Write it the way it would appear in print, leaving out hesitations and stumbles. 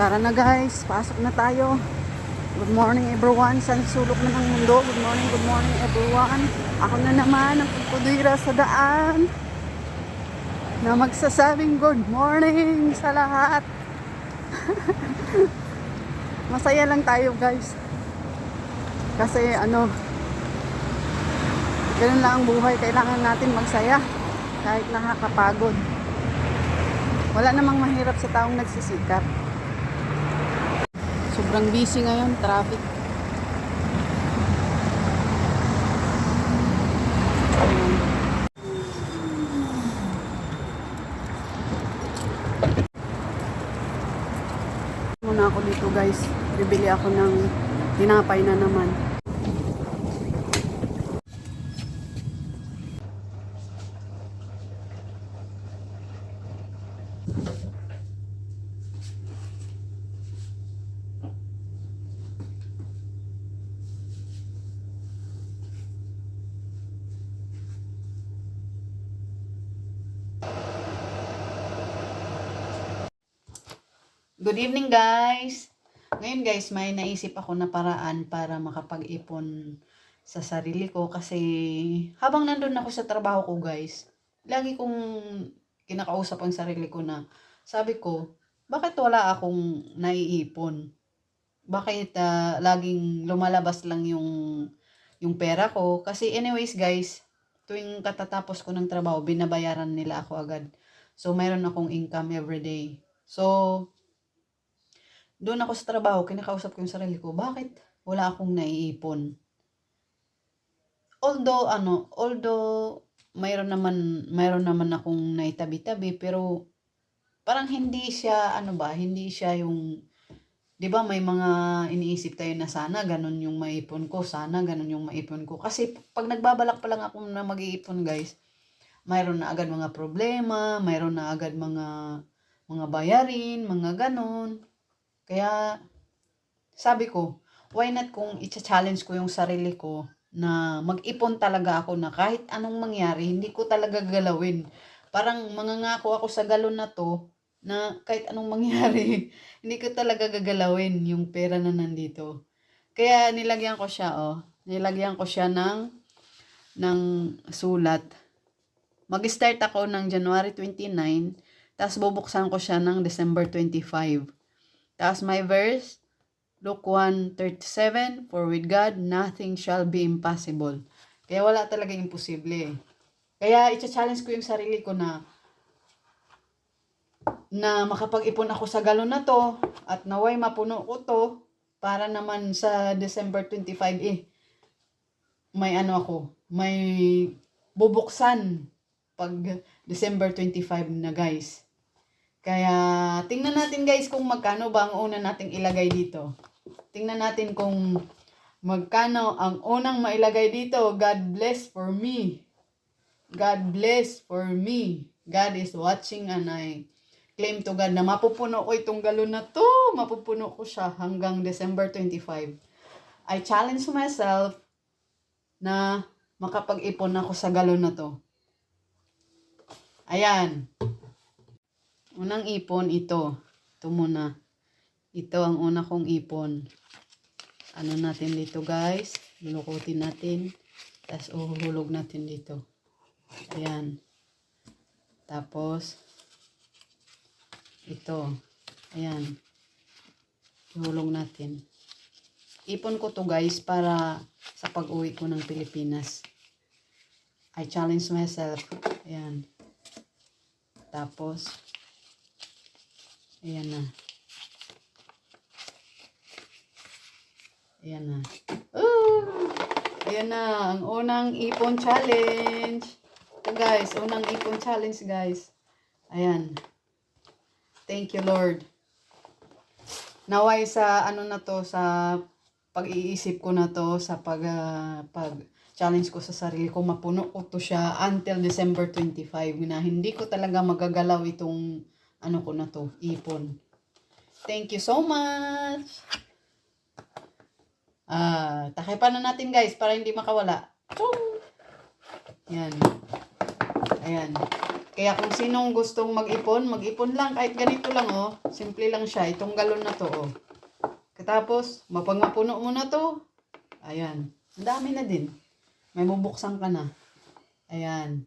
Tara na guys, pasok na tayo. Good morning everyone, sa sulok na ng mundo. Good morning everyone. Ako na naman ang pagpudira sa daan na magsasabing good morning sa lahat. Masaya lang tayo guys. Kasi ganun lang ang buhay. Kailangan natin magsaya kahit nakakapagod. Wala namang mahirap sa taong nagsisikap. Sobrang busy ngayon, traffic. Muna ako dito guys. Bibili ako ng tinapay na naman. Good evening guys! Ngayon guys, may naisip ako na paraan para makapag-ipon sa sarili ko kasi habang nandun ako sa trabaho ko guys, lagi kong kinakausap ang sarili ko na sabi ko, bakit wala akong naiipon? Bakit laging lumalabas lang yung pera ko? Kasi anyways guys, tuwing katatapos ko ng trabaho, binabayaran nila ako agad. So mayroon akong income everyday. So doon ako sa trabaho, kinakausap ko yung sarili ko, bakit wala akong naiipon? Although mayroon naman akong naitabi-tabi, pero parang hindi siya hindi siya yung 'di ba may mga iniisip tayo na sana ganun yung maipon ko, sana ganun yung maipon ko. Kasi pag nagbabalak pa lang ako na mag-iipon, guys, mayroon na agad mga problema, mayroon na agad mga bayarin, mga ganun. Kaya, sabi ko, why not kung i-challenge ko yung sarili ko na mag-ipon talaga ako na kahit anong mangyari, hindi ko talaga galawin. Parang mangangako ako sa galon na to na kahit anong mangyari, hindi ko talaga gagalawin yung pera na nandito. Kaya nilagyan ko siya, nilagyan ko siya ng sulat. Mag-start ako ng January 29, tapos bubuksan ko siya ng December 25. Tapos my verse, Luke 1:37, for with God, nothing shall be impossible. Kaya wala talaga imposible. Kaya i-challenge ko yung sarili ko na makapag-ipon ako sa galon na to at naway mapuno ko to para naman sa December 25 may bubuksan pag December 25 na guys. Kaya, tingnan natin guys kung magkano ba ang una nating ilagay dito. Tingnan natin kung magkano ang unang mailagay dito. God bless for me. God bless for me. God is watching and I claim to God na mapupuno ko itong galon na to. Mapupuno ko siya hanggang December 25. I challenge myself na makapag-ipon ako sa galon na to. Ayan. Unang ipon ito. Ito muna. Ito ang una kong ipon. Ano natin dito guys? Lulukutin natin. Tapos uhuhulog natin dito. Ayan. Tapos ito. Ayan. Ihulog natin. Ipon ko to guys para sa pag-uwi ko ng Pilipinas. I challenge myself. Ayan. Tapos ayan na. Ayan na. Ayan na. Ang unang ipon challenge. Ito guys. Unang ipon challenge guys. Ayan. Thank you Lord. Naway sa na to, sa pag-iisip ko na to, sa pag challenge ko sa sarili ko, mapuno ko to siya until December 25 na hindi ko talaga magagalaw itong ko na to, ipon. Thank you so much. Takipan na natin guys para hindi makawala. Chong! Yan. Ayan. Kaya kung sinong gustong mag-ipon, mag-ipon lang. Kahit ganito lang, oh. Simple lang siya. Itong galon na to, oh. Katapos, mapag mapuno mo na to, ayan. Ang dami na din. May bubuksan ka na. Ayan.